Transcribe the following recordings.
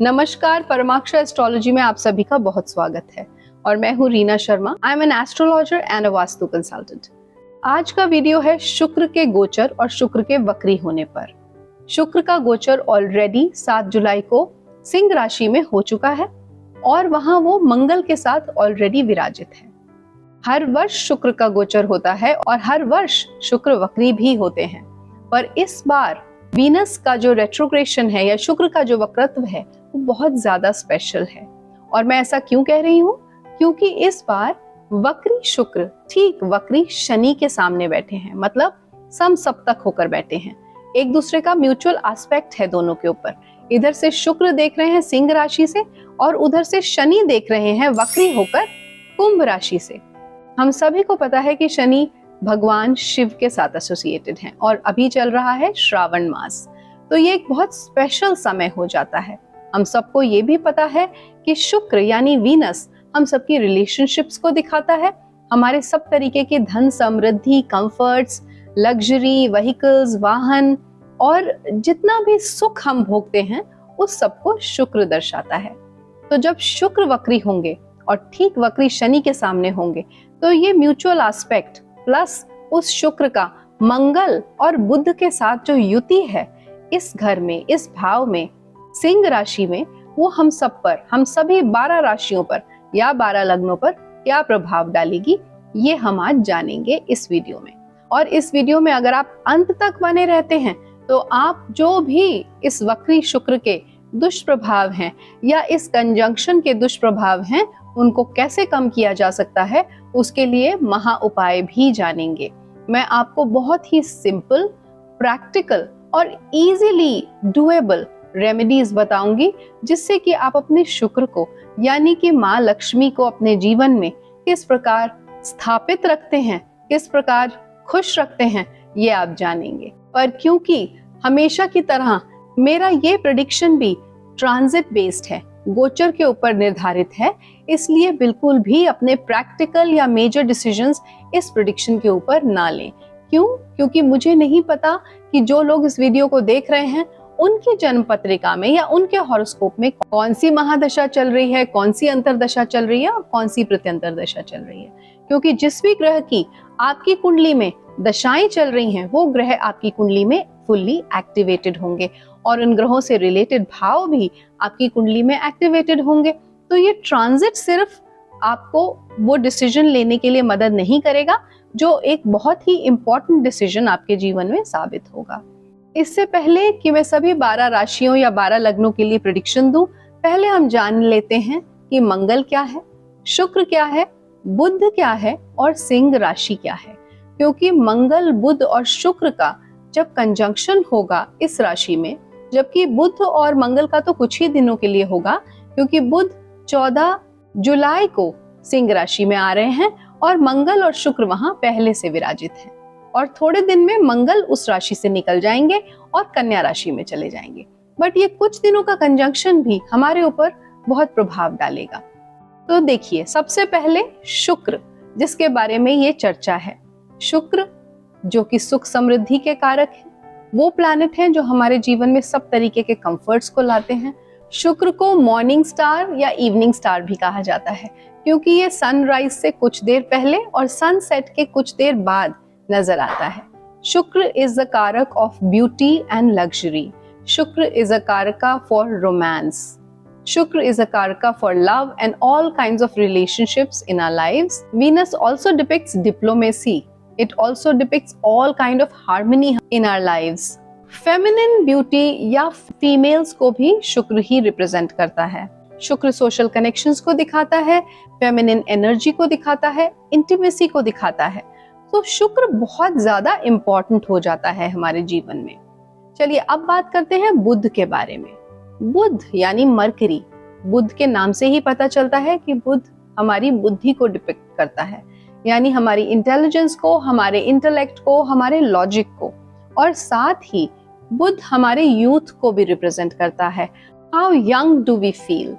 नमस्कार, परमाक्षर एस्ट्रोलॉजी में आप सभी का बहुत स्वागत है और मैं हूँ Reena Sharma. I am an astrologer and a vastu consultant. आज का वीडियो है शुक्र के गोचर और शुक्र के वक्री होने पर। शुक्र का गोचर ऑलरेडी 7 जुलाई को सिंह राशि में हो चुका है और वहां वो मंगल के साथ ऑलरेडी विराजित है। हर वर्ष शुक्र का गोचर होता है और हर वर्ष शुक्र वक्री भी होते हैं, पर इस बार वीनस का जो रेट्रोग्रेशन है या शुक्र का जो वक्रत्व है वो बहुत ज्यादा स्पेशल है। और मैं ऐसा क्यों कह रही हूँ? क्योंकि इस बार वक्री शुक्र ठीक वक्री शनि के सामने बैठे हैं, मतलब समसप्तक होकर बैठे हैं। एक दूसरे का म्यूचुअल एस्पेक्ट है दोनों के ऊपर। इधर से शुक्र देख रहे हैं सिंह राशि से और उधर से शनि देख रहे हैं वक्री होकर कुंभ राशि से। हम सभी को पता है कि शनि भगवान शिव के साथ एसोसिएटेड हैं और अभी चल रहा है श्रावण मास, तो ये एक बहुत स्पेशल समय हो जाता है। हम सबको ये भी पता है कि शुक्र यानी वीनस हम सबकी रिलेशनशिप्स को दिखाता है, हमारे सब तरीके के धन समृद्धि, कंफर्ट्स, लग्जरी, व्हीकल्स, वाहन और जितना भी सुख हम भोगते हैं उस सबको शुक्र दर्शाता है। तो जब शुक्र वक्री होंगे और ठीक वक्री शनि के सामने होंगे तो ये म्यूचुअल एस्पेक्ट प्लस उस शुक्र का मंगल और बुध के साथ जो युति है इस घर में, इस भाव में, सिंह राशि में, वो हम सब पर, हम सभी 12 राशियों पर या 12 लग्नों पर क्या प्रभाव डालेगी, ये हम आज जानेंगे इस वीडियो में। और इस वीडियो में अगर आप अंत तक बने रहते हैं तो आप जो भी इस वक्री शुक्र के दुष्प्रभाव हैं या इस कंजंक्शन के दुष्प्रभाव हैं उनको कैसे कम किया जा सकता है उसके लिए महा उपाय भी जानेंगे। मैं आपको बहुत ही सिंपल, प्रैक्टिकल और इजीली डुएबल रेमेडीज बताऊंगी जिससे कि आप अपने शुक्र को यानी कि माँ लक्ष्मी को अपने जीवन में किस प्रकार स्थापित रखते हैं, किस प्रकार खुश रखते हैं, ये आप जानेंगे। पर क्योंकि हमेशा की तरह मेरा ये प्रेडिक्शन भी ट्रांजिट बेस्ड है, गोचर के ऊपर निर्धारित है, इसलिए बिल्कुल भी अपने प्रैक्टिकल या मेजर डिसीजंस इस प्रेडिक्शन के ऊपर ना लें। क्यों? क्योंकि मुझे नहीं पता कि जो लोग इस वीडियो को देख रहे हैं उनकी जन्म पत्रिका में या उनके हॉरोस्कोप में कौन सी महादशा चल रही है, कौन सी अंतरदशा चल रही है और कौन सी प्रत्यंतर दशा चल रही है। क्योंकि जिस भी ग्रह की आपकी कुंडली में दशाएं चल रही हैं वो ग्रह आपकी कुंडली में फुल्ली एक्टिवेटेड होंगे और उन ग्रहों से रिलेटेड भाव भी आपकी कुंडली में एक्टिवेटेड होंगे। तो ये ट्रांजिट सिर्फ आपको वो डिसीजन लेने के लिए मदद नहीं करेगा जो एक बहुत ही इंपॉर्टेंट डिसीजन आपके जीवन में साबित होगा। इससे पहले कि मैं सभी 12 राशियों या 12 लग्नों के लिए प्रेडिक्शन दूं, पहले हम जान लेते हैं कि मंगल क्या है, शुक्र क्या है, बुध क्या है और सिंह राशि क्या है। क्योंकि मंगल, बुध और शुक्र का जब कंजंक्शन होगा इस राशि में, जबकि बुध और मंगल का तो कुछ ही दिनों के लिए होगा क्योंकि बुध 14 जुलाई को सिंह राशि में आ रहे हैं और मंगल और शुक्र वहां पहले से विराजित हैं और थोड़े दिन में मंगल उस राशि से निकल जाएंगे और कन्या राशि में चले जाएंगे। बट ये कुछ दिनों का कंजंक्शन भी हमारे ऊपर बहुत प्रभाव डालेगा। तो देखिए, सबसे पहले शुक्र जिसके बारे में ये चर्चा है। शुक्र जो कि सुख समृद्धि के कारक है, वो प्लैनेट हैं जो हमारे जीवन में सब तरीके के कंफर्ट्स को लाते हैं। शुक्र को मॉर्निंग स्टार या इवनिंग स्टार भी कहा जाता है क्योंकि ये सनराइज से कुछ देर पहले और सनसेट के कुछ देर बाद नजर आता है। शुक्र इज द कारक ऑफ ब्यूटी एंड लग्जरी। शुक्र इज अ कारका फॉर रोमांस। शुक्र is a karaka for love and all kinds of relationships in our lives. Venus also depicts diplomacy. It also depicts all kind of harmony in our lives. Feminine beauty या females को भी शुक्र ही represent करता है। शुक्र social connections को दिखाता है, feminine energy को दिखाता है, intimacy को दिखाता है। तो शुक्र बहुत ज्यादा important हो जाता है हमारे जीवन में। चलिए अब बात करते हैं बुध के बारे में। बुध यानी मरकरी, बुध के नाम से ही पता चलता है कि बुध हमारी बुद्धि को डिपिक्ट करता है, यानी हमारी इंटेलिजेंस को, हमारे इंटेलेक्ट को, हमारे लॉजिक को, और साथ ही बुध हमारे यूथ को भी रिप्रेजेंट करता है। How young do we feel.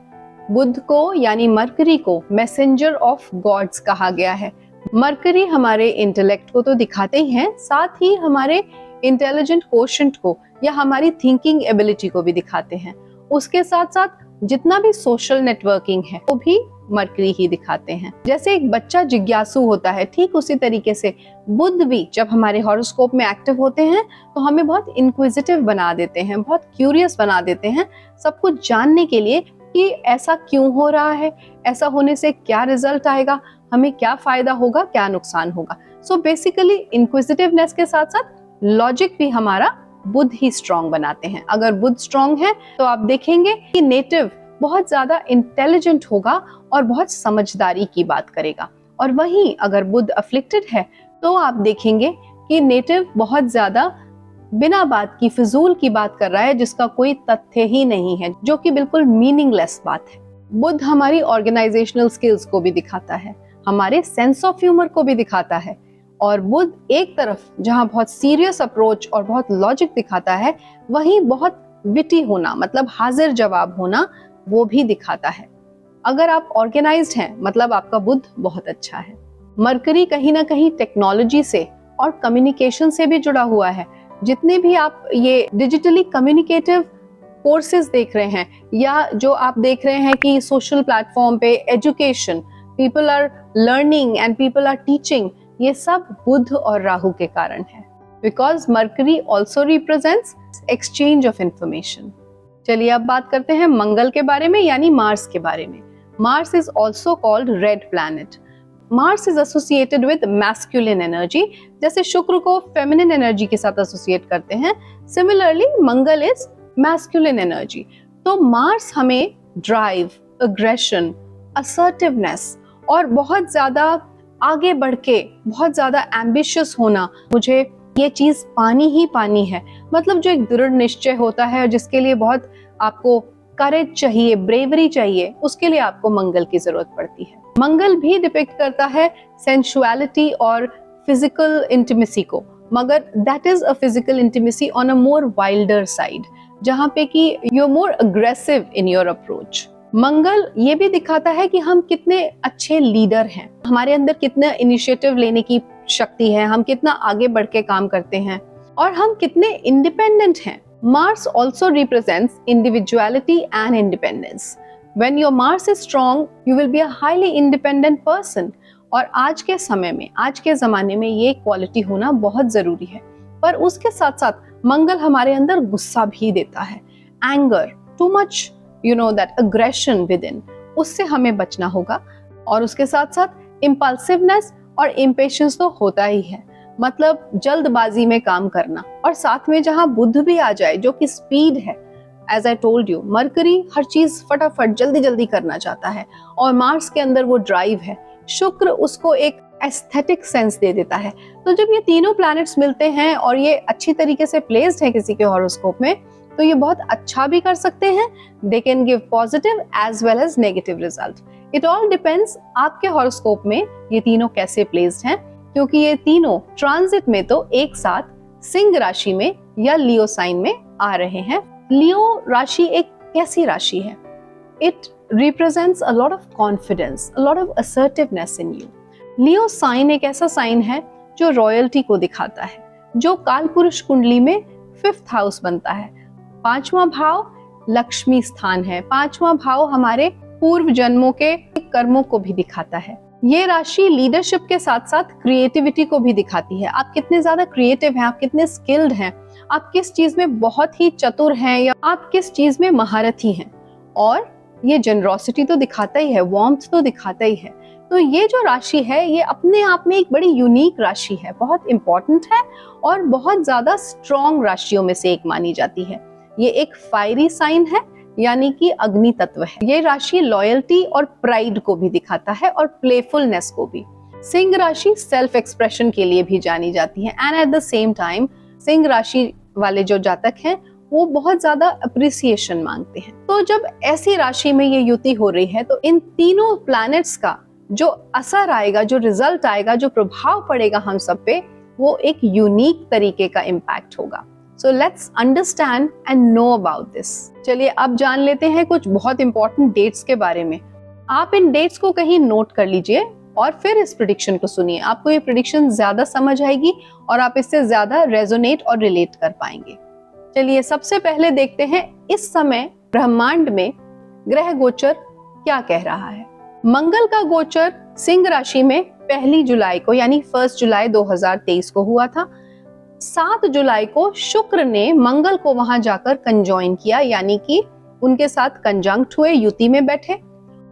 Budh को यानी मरकरी को मैसेंजर ऑफ गॉड्स कहा गया है। मरकरी हमारे इंटेलेक्ट को तो दिखाते ही हैं, साथ ही हमारे इंटेलिजेंट कोशेंट को या हमारी थिंकिंग एबिलिटी को भी दिखाते हैं। उसके साथ साथ जितना भी सोशल नेटवर्किंग है वो भी मरकरी ही दिखाते हैं। जैसे एक बच्चा जिज्ञासु होता है, ठीक उसी तरीके से बुध भी जब हमारे हॉरोस्कोप में एक्टिव होते हैं तो हमें बहुत इंक्विजिटिव बना देते हैं, बहुत क्यूरियस बना देते हैं, सब कुछ जानने के लिए कि ऐसा क्यों हो रहा है, ऐसा होने से क्या रिजल्ट आएगा, हमें क्या फायदा होगा, क्या नुकसान होगा। सो बेसिकली इंक्विजिटिवनेस के साथ साथ लॉजिक भी हमारा बुध ही स्ट्रॉन्ग बनाते हैं। अगर बुध स्ट्रॉन्ग है तो आप देखेंगे कि नेटिव बहुत ज्यादा इंटेलिजेंट होगा और बहुत समझदारी की बात करेगा, और वहीं अगर बुध अफ्लिक्टेड है तो आप देखेंगे कि नेटिव बहुत ज्यादा बिना बात की फिजूल की बात कर रहा है जिसका कोई तथ्य ही नहीं है, जो कि बिल्कुल मीनिंगलेस बात है। बुध हमारी ऑर्गेनाइजेशनल स्किल्स को भी दिखाता है, हमारे सेंस ऑफ ह्यूमर को भी दिखाता है, और बुध एक तरफ जहां बहुत सीरियस अप्रोच और बहुत लॉजिक दिखाता है, वहीं बहुत विटी होना, मतलब हाजिर जवाब होना, वो भी दिखाता है। अगर आप ऑर्गेनाइज्ड हैं मतलब आपका बुध बहुत अच्छा है। मरकरी कहीं ना कहीं टेक्नोलॉजी से और कम्युनिकेशन से भी जुड़ा हुआ है। जितने भी आप ये डिजिटली कम्युनिकेटिव कोर्सेज देख रहे हैं या जो आप देख रहे हैं कि सोशल प्लेटफॉर्म पे education, people are learning and people are teaching, ये सब बुध और राहु के कारण है, because Mercury also represents exchange of information. चलिए अब बात करते हैं मंगल के बारे में, यानी मार्स के बारे में। Mars is also called red planet. Mars is associated with masculine energy, जैसे शुक्र को फेमिनिन एनर्जी के साथ एसोसिएट करते हैं, similarly Mangal is masculine energy. तो मार्स हमें ड्राइव, अग्रेशन, असर्टिवनेस और बहुत ज्यादा आगे बढ़ के बहुत ज्यादा एम्बिशियस होना, मुझे ये चीज पानी ही पानी है, मतलब जो एक दृढ़ निश्चय होता है और जिसके लिए बहुत आपको करेज चाहिए, ब्रेवरी चाहिए, उसके लिए आपको मंगल की जरूरत पड़ती है। मंगल भी डिपिक्ट करता है सेंसुअलिटी और फिजिकल इंटीमेसी को, मगर that is a physical intimacy on a more wilder side, जहाँ पे कि you are more aggressive in your approach. Mangal ये भी दिखाता है कि हम कितने अच्छे लीडर हैं, हमारे अंदर कितना इनिशिएटिव लेने की शक्ति है, हम कितना आगे बढ़ के काम करते हैं और हम कितने इंडिपेंडेंट हैं। Mars also represents individuality and independence. When your Mars is strong, you will be a highly independent person. और आज के समय में, आज के ज़माने में ये क्वालिटी होना बहुत ज़रूरी है। पर उसके साथ साथ मंगल हमारे अंदर गुस्सा भी देता है, anger, too much that aggression within, उससे हमें बचना होगा। और उसके साथ साथ इम्पल्सिवनेस और इम्पेशंस तो होता ही है, मतलब जल्दबाजी में काम करना, और साथ में जहां बुध भी आ जाए जो कि स्पीड है। As I told you, Mercury हर चीज फटाफट जल्दी जल्दी करना चाहता है और मार्स के अंदर वो ड्राइव है। शुक्र उसको एक एस्थेटिक सेंस दे देता है। तो जब ये तीनों प्लैनेट्स मिलते हैं और ये अच्छी तरीके से प्लेस्ड है किसी के हॉरोस्कोप में, तो ये बहुत अच्छा भी कर सकते हैं। They can give positive as well as negative result. It all depends आपके हॉरोस्कोप में ये तीनों कैसे प्लेस्ड हैं, क्योंकि ये तीनों ट्रांजिट में तो एक साथ सिंह राशि में या लियो साइन में आ रहे हैं। लियो राशि एक कैसी राशि है? It represents a lot of confidence, a lot of assertiveness in you. Leo sign एक ऐसा साइन है जो रॉयल्टी को दिखाता है, जो कालपुरुष कुंडली में 5th हाउस बनता है। 5वां भाव लक्ष्मी स्थान है। 5वां भाव हमारे पूर्व जन्मों के कर्मों को भी दिखाता है। ये राशि लीडरशिप के साथ साथ क्रिएटिविटी को भी दिखाती है। आप कितने ज्यादा क्रिएटिव हैं, आप कितने स्किल्ड हैं, आप किस चीज में बहुत ही चतुर हैं या आप किस चीज में महारथी हैं। और ये जनरोसिटी तो दिखाता ही है, वार्मथ तो दिखाता ही है। तो ये जो राशि है ये अपने आप में एक बड़ी यूनिक राशि है, बहुत इंपॉर्टेंट है और बहुत ज्यादा स्ट्रॉन्ग राशियों में से एक मानी जाती है। ये एक फायरी साइन है, यानी कि अग्नि तत्व है। ये राशि लॉयल्टी और प्राइड को भी दिखाता है और प्लेफुलनेस को भी। सिंह राशि सेल्फ एक्सप्रेशन के लिए भी जानी जाती है and eight the same time Singh राशि वाले जो जातक हैं वो बहुत ज्यादा अप्रिसिएशन मांगते हैं। तो जब ऐसी राशि में ये युति हो रही है तो इन तीनों प्लैनेट्स का जो असर आएगा, जो रिजल्ट आएगा, जो प्रभाव पड़ेगा हम सब पे, वो एक यूनिक तरीके का इम्पैक्ट होगा। So let's understand and know about this. चलिए अब जान लेते हैं कुछ बहुत इंपॉर्टेंट डेट्स के बारे में। आप इन डेट्स को कहीं नोट कर लीजिए और फिर इस प्रेडिक्शन को सुनिए। आपको ये प्रेडिक्शन ज्यादा समझ आएगी और आप इससे ज्यादा रेजोनेट और रिलेट कर पाएंगे। चलिए सबसे पहले देखते हैं इस समय ब्रह्मांड में ग्रह गोचर क्या कह रहा है। मंगल का गोचर सिंह राशि में 1 जुलाई को यानी 1 जुलाई 2023 को हुआ था। 7 जुलाई को शुक्र ने मंगल को वहां जाकर कंजॉइन किया, यानी कि उनके साथ कंजंक्ट हुए, युति में बैठे,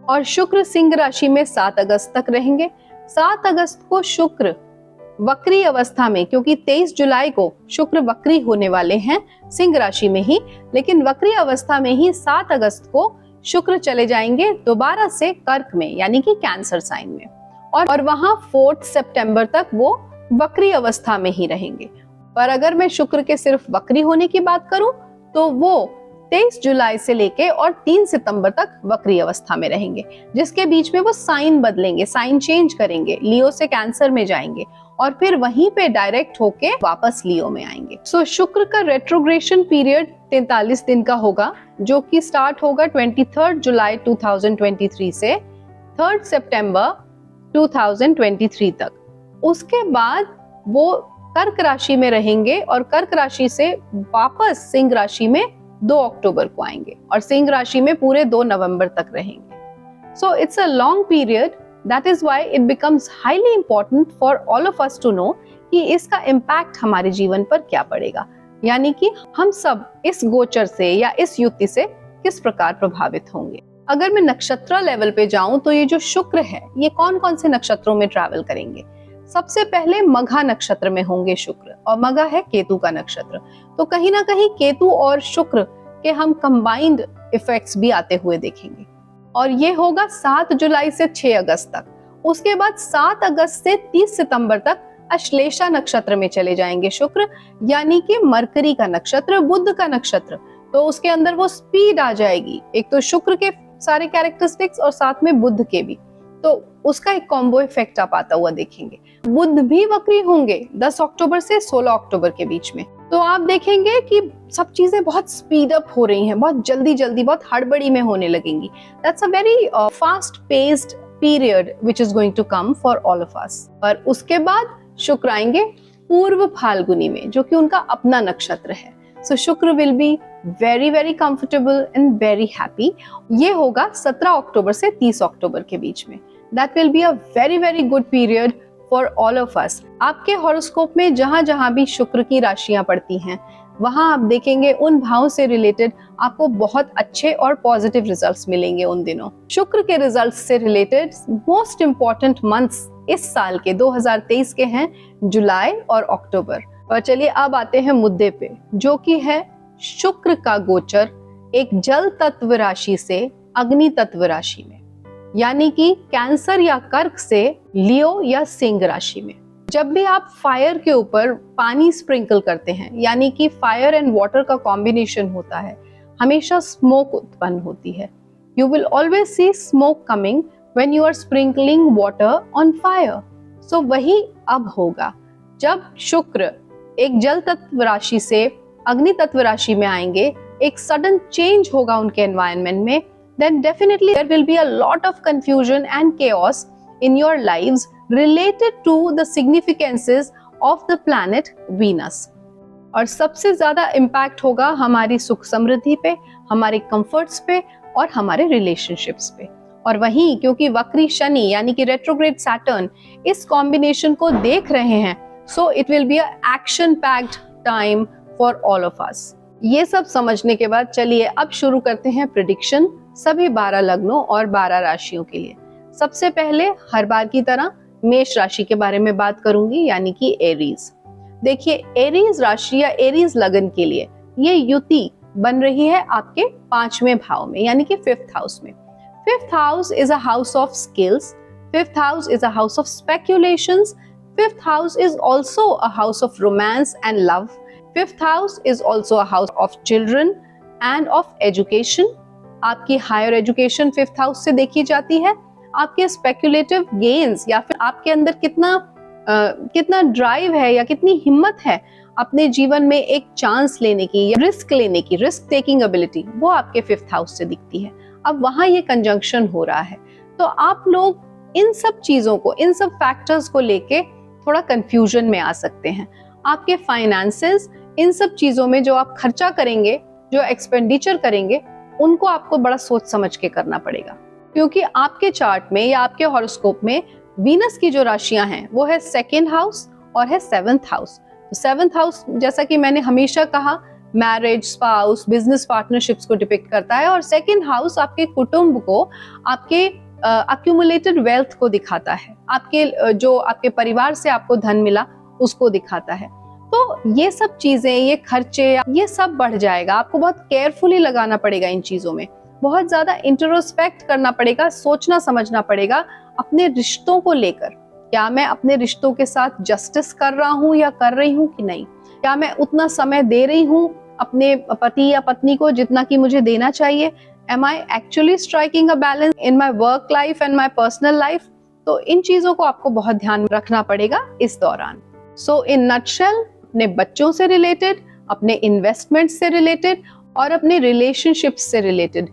और शुक्र सिंह राशि में 7 अगस्त तक रहेंगे। 7 अगस्त को शुक्र वक्री अवस्था में, क्योंकि 23 जुलाई को शुक्र वक्री होने वाले हैं सिंह राशि में ही, लेकिन वक्री अवस्था में ही 7 अगस्त को शुक्र चले जाएंगे दोबारा से कर्क में, यानी कि कैंसर साइन में, और वहां 4 सितंबर तक वो वक्री अवस्था में ही रहेंगे। पर अगर मैं शुक्र के सिर्फ वक्री होने की बात करूं तो वो 23 जुलाई से लेके और 3 सितंबर तक वक्री अवस्था में रहेंगे, जिसके बीच में वो साइन बदलेंगे, साइन चेंज करेंगे, लियो से कैंसर में जाएंगे और फिर वहीं पे डायरेक्ट होके वापस लियो में आएंगे। सो शुक्र का रेट्रोग्रेशन पीरियड 43 दिन का होगा, जो कि स्टार्ट होगा 23 जुलाई 2023 से 3 सितंबर 2023 तक। उसके बाद वो कर्क राशि में रहेंगे और कर्क राशि से वापस सिंह राशि में 2 अक्टूबर को आएंगे और सिंह राशि में पूरे 2 नवंबर तक रहेंगे। So it's a long period, that is why it becomes highly important for all of us to know कि इसका इम्पैक्ट हमारे जीवन पर क्या पड़ेगा, यानी कि हम सब इस गोचर से या इस युति से किस प्रकार प्रभावित होंगे। अगर मैं नक्षत्र लेवल पे जाऊं तो ये जो शुक्र है ये कौन कौन से नक्षत्रों में ट्रैवल करेंगे। सबसे पहले मघा नक्षत्र में होंगे शुक्र, और मघा है केतु का नक्षत्र, तो कहीं ना कहीं केतु और शुक्र के हम कंबाइंड इफेक्ट्स भी आते हुए देखेंगे, और ये होगा 7 जुलाई से 6 अगस्त तक। उसके बाद 7 अगस्त से 30 सितंबर तक अश्लेषा नक्षत्र में चले जाएंगे शुक्र, यानी कि मरकरी का नक्षत्र, बुध का नक्षत्र, तो उसके अंदर वो स्पीड आ जाएगी, एक तो शुक्र के सारे कैरेक्टरिस्टिक्स और साथ में बुध के भी, तो उसका एक कॉम्बो इफेक्ट आप आता हुआ देखेंगे। बुध भी वक्री होंगे 10 अक्टूबर से 16 अक्टूबर के बीच में, तो आप देखेंगे कि सब चीजें बहुत स्पीड अप हो रही हैं, बहुत जल्दी जल्दी, बहुत हड़बड़ी में होने लगेंगी। That's a very fast paced period which is going to come for all of us. पर उसके बाद शुक्र आएंगे पूर्व फाल्गुनी में, जो कि उनका अपना नक्षत्र है। सो शुक्र will be very very comfortable and very happy. ये होगा 17 अक्टूबर से 30 अक्टूबर के बीच में। That will be a very very good period for all of अस। आपके हॉरोस्कोप में जहां जहां भी शुक्र की राशियां पड़ती हैं, वहां आप देखेंगे उन भावों से रिलेटेड आपको बहुत अच्छे और पॉजिटिव रिजल्ट्स मिलेंगे उन दिनों। शुक्र के रिजल्ट्स से रिलेटेड मोस्ट इंपॉर्टेंट मंथ्स इस साल के 2023 के हैं जुलाई और अक्टूबर। और चलिए अब आते हैं मुद्दे पे, जो कि है शुक्र का गोचर एक जल तत्व राशि से अग्नि तत्व राशि में, यानी कि कैंसर या कर्क से लियो या सिंह राशि में। जब भी आप फायर के ऊपर पानी स्प्रिंकल करते हैं, यानी कि फायर एंड वाटर का कॉम्बिनेशन होता है, हमेशा स्मोक उत्पन्न होती है। You will always see smoke coming when you are sprinkling water on fire. So वही अब होगा जब शुक्र एक जल तत्व राशि से अग्नि तत्व राशि में आएंगे, एक सडन चेंज होगा उनके एनवायरनमेंट में, then definitely there will be a lot of confusion and chaos in your lives related to the significances of the planet Venus. और सबसे ज्यादा इम्पैक्ट होगा हमारी सुख समृद्धि पे, हमारे कंफर्ट्स पे और हमारे रिलेशनशिप्स पे। और वहीं क्योंकि वक्री शनि यानी कि रेट्रोग्रेड सैटर्न इस कॉम्बिनेशन को देख रहे हैं, सो it will be a action packed time for all of अस। ये सब समझने के बाद चलिए अब शुरू करते हैं प्रेडिक्शन सभी 12 लग्नों और 12 राशियों के लिए। सबसे पहले हर बार की तरह मेष राशि के बारे में बात करूंगी, यानी कि एरीज। देखिए एरीज राशि या एरीज लगन के लिए ये युति बन रही है आपके 5वें भाव में, यानी कि 5th हाउस में। 5th house is a house of skills, 5th house is a house of speculations, 5th house is also a house of romance and love, 5th house is also a house of children and of education. आपकी higher education 5th house से देखी जाती है। आपके speculative gains या फिर आपके अंदर कितना ड्राइव है या कितनी हिम्मत है अपने जीवन में एक चांस लेने की या रिस्क लेने की, रिस्क टेकिंग एबिलिटी, वो आपके 5th हाउस से दिखती है। अब वहां ये कंजंक्शन हो रहा है, तो आप लोग इन सब चीजों को, इन सब फैक्टर्स को लेके थोड़ा कंफ्यूजन में आ सकते हैं। आपके फाइनेंसेस, इन सब चीजों में जो आप खर्चा करेंगे, जो एक्सपेंडिचर करेंगे, उनको आपको बड़ा सोच समझ के करना पड़ेगा, क्योंकि आपके चार्ट में या आपके हॉरोस्कोप में वीनस की जो राशियां हैं वो है 2nd हाउस और है 7th हाउस। 7th हाउस जैसा कि मैंने हमेशा कहा मैरिज, स्पाउस, बिजनेस पार्टनरशिप्स को डिपिक्ट करता है, और 2nd हाउस आपके कुटुंब को, आपके अक्यूमुलेटेड वेल्थ को दिखाता है, आपके जो आपके परिवार से आपको धन मिला उसको दिखाता है। तो ये सब चीजें, ये खर्चे, ये सब बढ़ जाएगा। आपको बहुत केयरफुली लगाना पड़ेगा इन चीजों में, बहुत ज्यादा इंट्रोस्पेक्ट करना पड़ेगा, सोचना समझना पड़ेगा अपने रिश्तों को लेकर। क्या मैं अपने रिश्तों के साथ जस्टिस कर रहा हूँ या कर रही हूँ कि नहीं? क्या मैं उतना समय दे रही हूँ अपने पति या पत्नी को जितना कि मुझे देना चाहिए? Am I actually striking a balance in my work life and my personal life? तो इन चीजों को आपको बहुत ध्यान रखना पड़ेगा इस दौरान। So in nutshell, अपने बच्चों से रिलेटेड, अपने इन्वेस्टमेंट से रिलेटेड और अपने रिलेशनशिप्स से रिलेटेड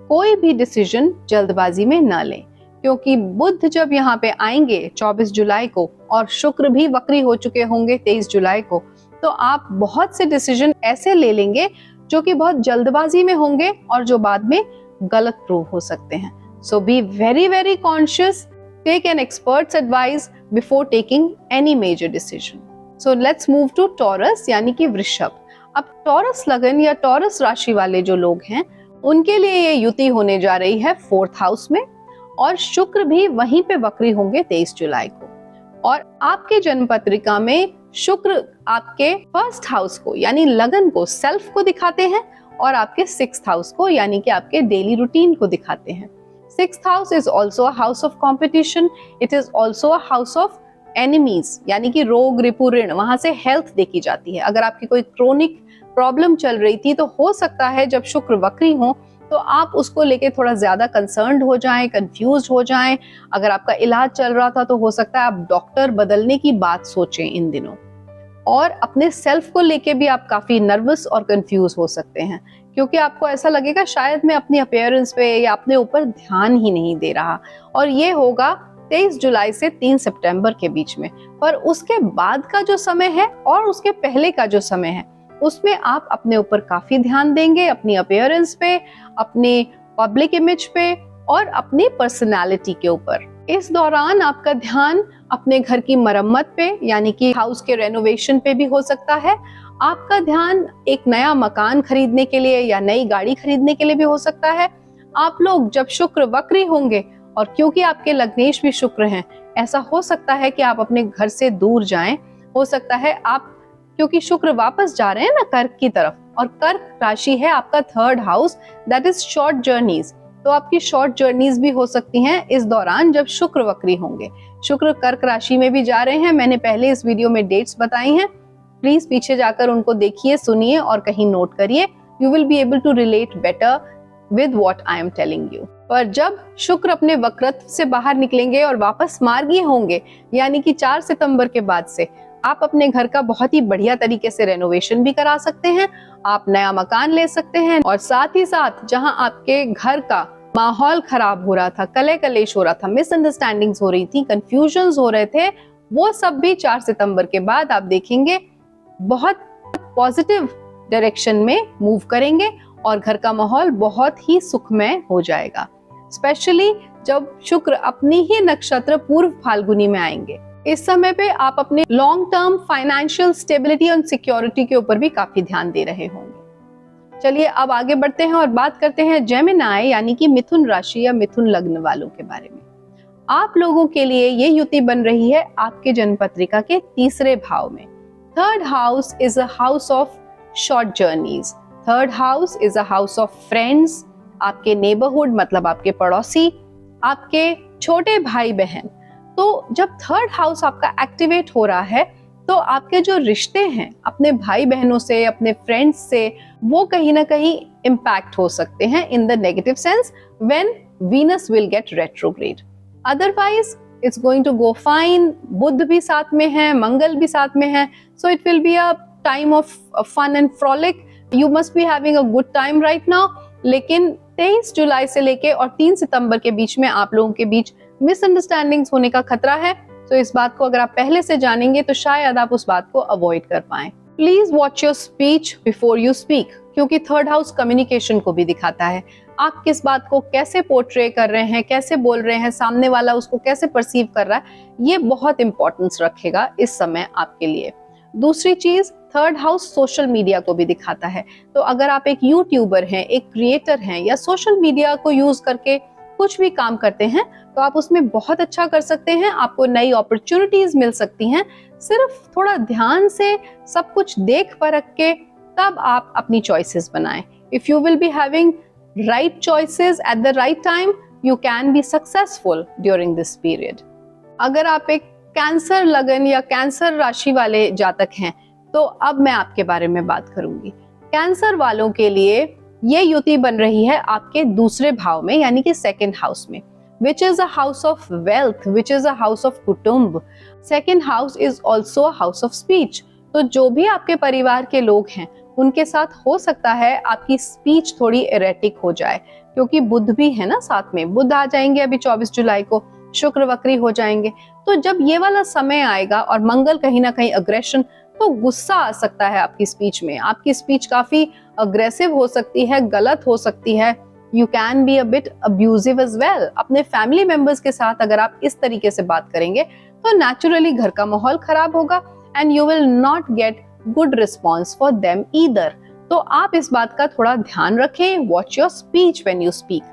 कोई भी डिसीजन जल्दबाजी में ना लें, क्योंकि बुध जब यहाँ पे आएंगे 24 जुलाई को और शुक्र भी वक्री हो चुके होंगे 23 जुलाई को, तो आप बहुत से डिसीजन ऐसे ले लेंगे जो कि बहुत जल्दबाजी में होंगे और जो बाद में गलत प्रूव हो सकते हैं। So be very very conscious, take an experts advice before taking any major decision. So let's move to Taurus यानी कि वृषभ। अब टॉरस लगन या टॉरस राशि वाले जो लोग हैं उनके लिए ये युति होने जा रही है 4th हाउस में, और शुक्र भी वहीं पे वक्री होंगे 23 जुलाई को। और आपके जन्म पत्रिका में शुक्र आपके 1st हाउस को यानी लगन को, सेल्फ को दिखाते हैं, और आपके 6th हाउस को यानी कि आपके डेली रूटीन को दिखाते हैं। 6th house is also a house of competition, it is also a house of enemies यानी कि रोग, रिपु, ऋण, वहां से हेल्थ देखी जाती है। अगर आपकी कोई क्रोनिक प्रॉब्लम चल रही थी तो हो सकता है जब शुक्र वक्री हो तो आप उसको लेके थोड़ा ज्यादा कंसर्न्ड हो जाएं, कंफ्यूज हो जाएं। अगर आपका इलाज चल रहा था तो हो सकता है आप डॉक्टर बदलने की बात सोचें इन दिनों, और अपने सेल्फ को लेके भी आप काफी नर्वस और कंफ्यूज हो सकते हैं, क्योंकि आपको ऐसा लगेगा शायद मैं अपनी अपीयरेंस पे या अपने ऊपर ध्यान ही नहीं दे रहा। और ये होगा 23 जुलाई से 3 सितंबर के बीच में। पर उसके बाद का जो समय है और उसके पहले का जो समय है उसमें आप अपने ऊपर काफी ध्यान देंगे, अपनी अपीयरेंस पे, अपने पब्लिक इमेज पे और अपनी पर्सनालिटी के ऊपर। इस दौरान आपका ध्यान अपने घर की मरम्मत पे यानी कि हाउस के रेनोवेशन पे भी हो सकता है। आपका ध्यान एक नया मकान खरीदने के लिए या नई गाड़ी खरीदने के लिए भी हो सकता है। आप लोग जब शुक्र वक्री होंगे, और क्योंकि आपके लग्नेश भी शुक्र हैं, ऐसा हो सकता है कि आप अपने घर से दूर जाएं। हो सकता है आप, क्योंकि शुक्र वापस जा रहे हैं ना कर्क की तरफ, और कर्क राशि है आपका 3rd house, that is short journeys. तो आपकी शॉर्ट जर्नीज भी हो सकती हैं इस दौरान जब शुक्र वक्री होंगे। शुक्र कर्क राशि में भी जा रहे हैं, मैंने पहले इस वीडियो में डेट्स बताई हैं, प्लीज पीछे जाकर उनको देखिए, सुनिए और कहीं नोट करिए। You will be able to relate better with what I am telling you. पर जब शुक्र अपने वक्रत्व से बाहर निकलेंगे और वापस मार्गीय होंगे, यानी कि 4 सितंबर के बाद से आप अपने घर का बहुत ही बढ़िया तरीके से रेनोवेशन भी करा सकते हैं, आप नया मकान ले सकते हैं, और साथ ही साथ जहां आपके घर का माहौल खराब हो रहा था, कलह कलेश हो रहा था, मिसअंडरस्टैंडिंग्स हो रही थी, कंफ्यूजन्स हो रहे थे, वो सब भी 4 सितंबर के बाद आप देखेंगे बहुत पॉजिटिव डायरेक्शन में मूव करेंगे और घर का माहौल बहुत ही सुखमय हो जाएगा। स्पेशली जब शुक्र अपनी ही नक्षत्र पूर्व फाल्गुनी में आएंगे। इस समय पे आप अपने लॉन्ग टर्म फाइनेंशियल स्टेबिलिटी और सिक्योरिटी के ऊपर भी काफी ध्यान दे रहे होंगे। चलिए अब आगे बढ़ते हैं और बात करते हैं जेमिनाई यानी कि मिथुन राशि या मिथुन लग्न वालों के बारे में। आप लोगों के लिए ये युति बन रही है आपके जन्म पत्रिका के 3रे भाव में। 3rd house is a house of short journeys. 3rd house is a house of friends, आपके नेबरहुड मतलब आपके पड़ोसी, आपके छोटे भाई बहन। तो जब 3rd हाउस आपका एक्टिवेट हो रहा है तो आपके जो रिश्ते हैं अपने भाई बहनों से, अपने फ्रेंड्स से, वो कहीं ना कहीं इम्पैक्ट हो सकते हैं in the negative sense when Venus will get retrograde. Otherwise it's going to go fine. Budh भी साथ में है, मंगल भी साथ में है, so it will be a time of fun and frolic. You must be having a good time right now. लेकिन 23 जुलाई से लेके और 3 सितंबर के बीच में आप लोगों के बीच मिसअंडरस्टैंडिंग्स होने का खतरा है। तो इस बात को अगर आप पहले से जानेंगे तो शायद आप उस बात को अवॉइड कर पाएं। Please watch your speech before you speak, क्योंकि थर्ड हाउस कम्युनिकेशन को भी दिखाता है। आप किस बात को कैसे पोर्ट्रे कर रहे हैं, कैसे बोल रहे हैं, सामने वाला उसको कैसे परसीव कर रहा है, ये बहुत इंपॉर्टेंस रखेगा इस समय आपके लिए। दूसरी चीज, थर्ड हाउस सोशल मीडिया को भी दिखाता है। तो अगर आप एक यूट्यूबर हैं, एक क्रिएटर हैं, या सोशल मीडिया को यूज करके कुछ भी काम करते हैं, तो आप उसमें बहुत अच्छा कर सकते हैं। आपको नई अपॉर्चुनिटीज मिल सकती हैं। सिर्फ थोड़ा ध्यान से सब कुछ देख परख के तब आप अपनी चॉइसेस बनाएं। If you will be having right choices at the right time, you can be successful during this period. अगर आप एक कैंसर लगन या कैंसर राशि वाले जातक हैं, तो अब मैं आपके बारे में बात करूंगी। कैंसर वालों के लिए ये युति बन रही है आपके दूसरे भाव में, यानी कि सेकंड हाउस में, which is a house of wealth, which is a house of कुटुंब। Second house is also a house of speech. तो जो भी आपके परिवार के लोग हैं, उनके साथ हो सकता है आपकी स्पीच थोड़ी एरेटिक हो जाए, क्योंकि बुध भी है ना साथ में। बुध आ जाएंगे अभी 24 जुलाई को, शुक्र वक्री हो जाएंगे। तो जब ये वाला समय आएगा और मंगल कहीं ना कहीं अग्रेशन, तो गुस्सा आ सकता है आपकी स्पीच में। आपकी स्पीच काफी अग्रेसिव हो सकती है, गलत हो सकती है। You can be a bit abusive as well. अपने फैमिली मेंबर्स के साथ अगर आप इस तरीके से बात करेंगे, तो नेचुरली घर का माहौल खराब होगा and you will not get good response for them either. तो आप इस बात का थोड़ा ध्यान रखें। Watch your speech when you speak.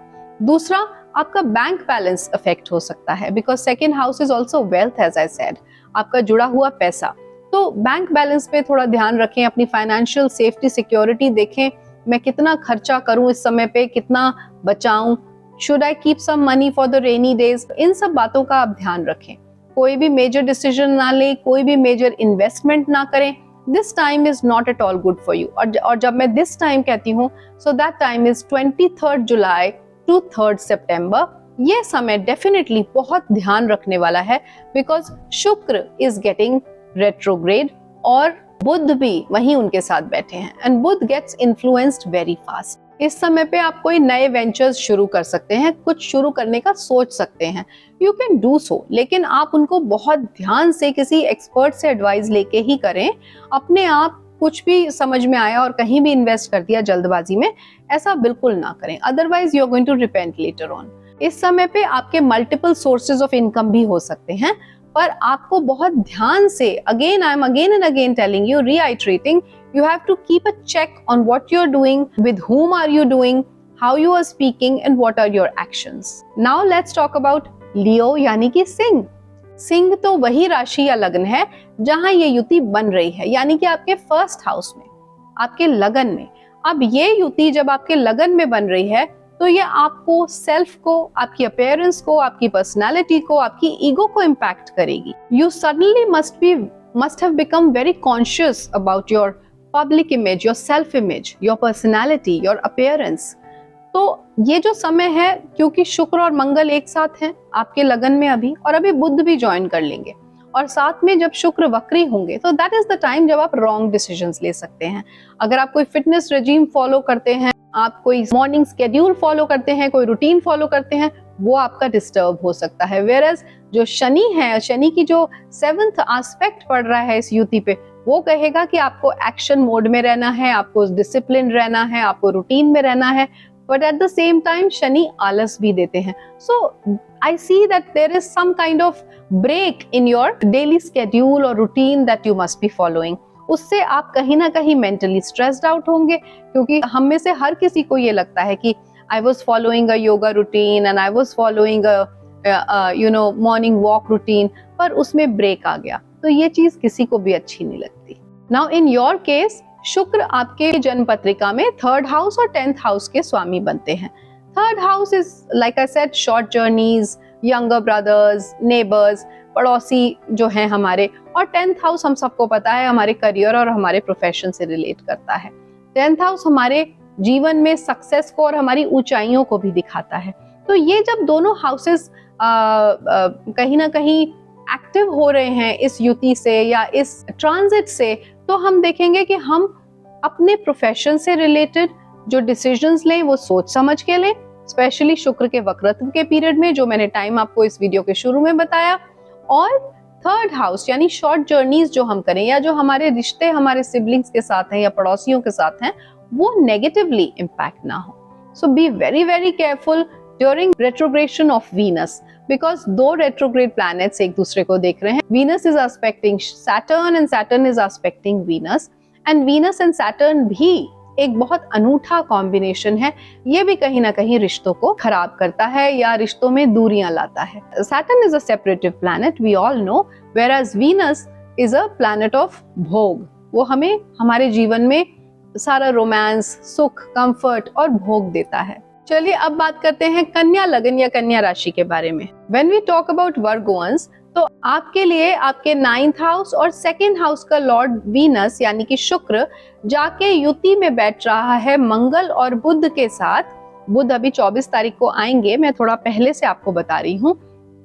दूसरा, आपका बैंक बैलेंस अफेक्ट हो सकता है, because second house is also wealth, as I said, आपका जुड़ा हुआ पैसा। तो बैंक बैलेंस पे थोड़ा ध्यान रखें, अपनी फाइनेंशियल सेफ्टी सिक्योरिटी देखें। मैं कितना खर्चा करूं इस समय पे, कितना बचाऊं, should I keep some money for the rainy days, इन सब बातों का आप ध्यान रखें। कोई भी मेजर डिसीजन ना लें, कोई भी मेजर इन्वेस्टमेंट ना करें। This time is not at all good for you. और जब मैं दिस टाइम कहती हूँ, सो दैट टाइम इज 23 जुलाई टू 3 सितंबर। ये समय डेफिनेटली बहुत ध्यान रखने वाला है, बिकॉज शुक्र इज गेटिंग रेट्रोग्रेड और बुध भी वहीं उनके साथ बैठे हैं, and Budh gets influenced very fast. इस समय पे आप कोई नए वेंचर्स शुरू कर सकते हैं, कुछ शुरू करने का सोच सकते हैं। यू कैन डू सो, लेकिन आप उनको बहुत ध्यान से किसी एक्सपर्ट से एडवाइस लेके ही करें। अपने आप कुछ भी समझ में आया और कहीं भी इन्वेस्ट कर दिया जल्दबाजी में, ऐसा बिल्कुल ना करें, otherwise you are going to repent later on. इस समय पे आपके मल्टीपल सोर्सेज ऑफ इनकम भी हो सकते हैं, पर आपको बहुत ध्यान से, again I am again and again telling you, reiterating, you have to keep a check on what you're doing, with whom are you doing, how you are speaking, and what are your actions. Now let's talk about Leo, यानी कि सिंह। सिंह तो वही राशि या लग्न है जहां ये युति बन रही है, यानी कि आपके फर्स्ट हाउस में, आपके लगन में। अब ये युति जब आपके लगन में बन रही है, तो ये आपको, सेल्फ को, आपकी अपीयरेंस को, आपकी पर्सनालिटी को, आपकी ईगो को इम्पैक्ट करेगी। You suddenly must have become very conscious about your public image, your self image, your personality, your appearance। तो ये जो समय है, क्योंकि शुक्र और मंगल एक साथ हैं आपके लगन में अभी, और अभी बुध भी ज्वाइन कर लेंगे, और साथ में जब शुक्र वक्री होंगे, तो दैट इज द टाइम जब आप रॉन्ग डिसीजंस ले सकते हैं। अगर आप कोई फिटनेस रेजिम फॉलो करते हैं, आप कोई मॉर्निंग स्केड्यूल फॉलो करते हैं, कोई रूटीन फॉलो करते हैं, वो आपका डिस्टर्ब हो सकता है। वेयरएज जो शनि है, शनि की जो 7th एस्पेक्ट पड़ रहा है इस युति पे, वो कहेगा कि आपको एक्शन मोड में रहना है, आपको डिसिप्लिन रहना है, आपको रूटीन में रहना है, but at the same time Shani आलस भी देते हैं। So I see that there is some kind of break in your daily schedule और routine that you must be following. उससे आप कहीं ना कहीं मेंटली स्ट्रेस्ड आउट होंगे, क्योंकि हम में से हर किसी को ये लगता है कि I was following a yoga routine and I was following morning walk routine, पर उसमें ब्रेक आ गया, तो ये चीज किसी को भी अच्छी नहीं लगती। नाउ इन योर केस, शुक्र आपके जन्म पत्रिका में 3rd हाउस और 10th हाउस के स्वामी बनते हैं। 3rd house is like I said, short journeys, younger brothers, neighbours, पड़ोसी जो हैं हमारे, और 10th हाउस हम सबको पता है हमारे करियर और हमारे प्रोफेशन से रिलेट करता है। 10th हाउस हमारे जीवन में सक्सेस को और हमारी ऊंचाइयों को भी दिखाता है। तो ये जब दोनों हाउसेस कहीं ना कहीं एक्टिव हो रहे हैं इस युति से या इस ट्रांजिट से, तो हम देखेंगे कि हम अपने प्रोफेशन से रिलेटेड जो डिसीजंस लें वो सोच समझ के लें, स्पेशली शुक्र के वक्रत्व के पीरियड में, जो मैंने टाइम आपको इस वीडियो के शुरू में बताया। और थर्ड हाउस यानी शॉर्ट जर्नीज जो हम करें या जो हमारे रिश्ते हमारे सिबलिंग्स के साथ हैं या पड़ोसियों के साथ हैं वो नेगेटिवली इम्पैक्ट ना हो. So be very very careful during retrogression of Venus, because दो रेट्रोग्रेड प्लैनेट्स एक दूसरे को देख रहे हैं. Venus is aspecting Saturn and Saturn is aspecting Venus, and Venus and Saturn भी एक बहुत अनूठा कॉम्बिनेशन है. ये भी कहीं ना कहीं रिश्तों को खराब करता है या रिश्तों में दूरियां लाता है. Saturn is a separative planet, we all know, whereas Venus is a planet of भोग. वो हमें हमारे जीवन में सारा रोमांस, सुख, कंफर्ट और भोग देता है. चलिए अब बात करते हैं कन्या लगन या कन्या राशि के बारे में. व्हेन वी टॉक अबाउट वर्गोअंस, तो आपके लिए आपके 9th हाउस और 2nd हाउस का लॉर्ड वीनस यानी कि शुक्र जाके युति में बैठ रहा है मंगल और बुध के साथ. बुध अभी 24 तारीख को आएंगे, मैं थोड़ा पहले से आपको बता रही हूँ.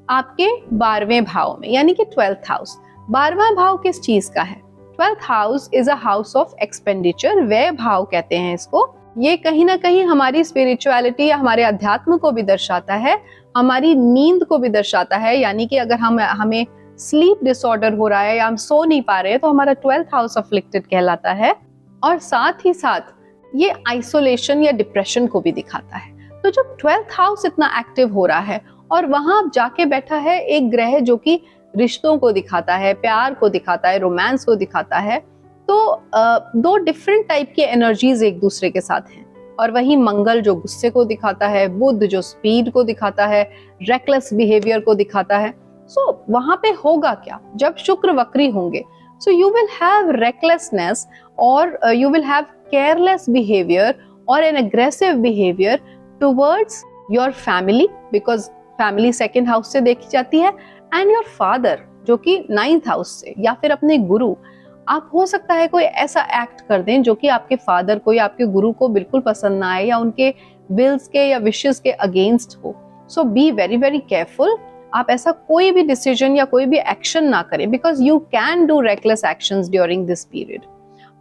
आपके 12वें भाव में यानी कि 12th हाउस. 12वां भाव किस चीज का है? 12th house is a house of expenditure, व्यय भाव कहते हैं इसको. ये कहीं ना कहीं हमारी स्पिरिचुअलिटी या हमारे अध्यात्म को भी दर्शाता है, हमारी नींद को भी दर्शाता है. यानी कि अगर हमें स्लीप डिसऑर्डर हो रहा है या हम सो नहीं पा रहे हैं तो हमारा 12th हाउस अफ्लिक्टेड कहलाता है. और साथ ही साथ ये आइसोलेशन या डिप्रेशन को भी दिखाता है. तो जब 12th हाउस इतना एक्टिव हो रहा है और वहां जाके बैठा है एक ग्रह जो कि रिश्तों को दिखाता है, प्यार को दिखाता है, रोमांस को दिखाता है, तो दो डिफरेंट टाइप की एनर्जीज एक दूसरे के साथ हैं. और वही मंगल जो गुस्से को दिखाता है, बुध जो स्पीड को दिखाता है, रेकलेस बिहेवियर को दिखाता है. सो वहां पे होगा क्या जब शुक्र वक्री होंगे? So you will have recklessness और you will have careless behaviour और an aggressive behaviour towards your family, because family 2nd house से देखी जाती है, एंड योर फादर जो कि 9th हाउस से, या फिर अपने गुरु. आप हो सकता है कोई ऐसा एक्ट कर दें जो कि आपके फादर को या आपके गुरु को बिल्कुल पसंद ना आए या उनके विल्स के या विशेस के अगेंस्ट हो. So be very very careful. आप ऐसा कोई भी डिसीजन या कोई भी एक्शन ना करें, because you can do reckless actions during this period.